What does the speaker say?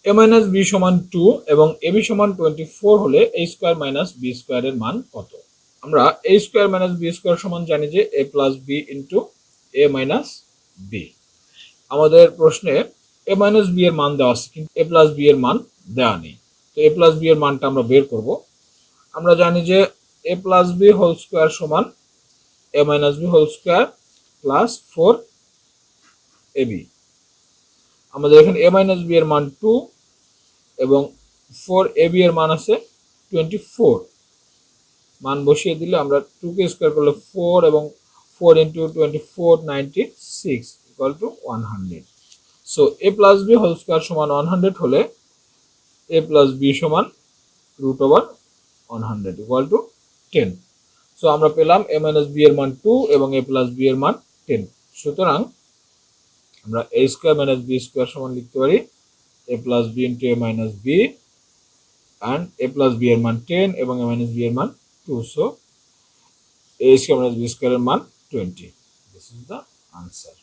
এ minus B সমান 2 এবং A B সমান 24 হলে এ স্কোয়ার মাইনাস বি স্কোয়ারের মান কত? আমরা A square minus B square সমান জানি যে A plus B into A minus B. আমাদের প্রশ্নে এ মাইনাস বি এর মান দেওয়া আছে কিন্তু এ প্লাস বি এর মান দেওয়া নেই। তো এ প্লাস বি এর মানটা আমরা বের করব। আমরা জানি যে A plus B whole square সমান A minus B whole square plus 4 A B. আমাদের এখানে এ মাইনাস বি এর মান 2 এবং 4 এ বি এর মান আছে 24। মান বসিয়ে দিলে আমরা 2 কে স্কোয়ার করলে 4 এবং 4 into 24 96 equal to 100। So A plus B whole square সমান 100 হলে এ প্লাস বি সমান root over 100 equal to 10। So আমরা পেলাম এ মাইনাস বি এর মান 2 এবং এ প্লাস বি এর মান 10। সুতরাং আমরা A square minus B square সমান লিখতে পারি A plus B into A minus B and A plus B এর মান 10 এবং এ মাইনাস বি এর মান 2। So a square minus b square এর মান 20. This is the answer.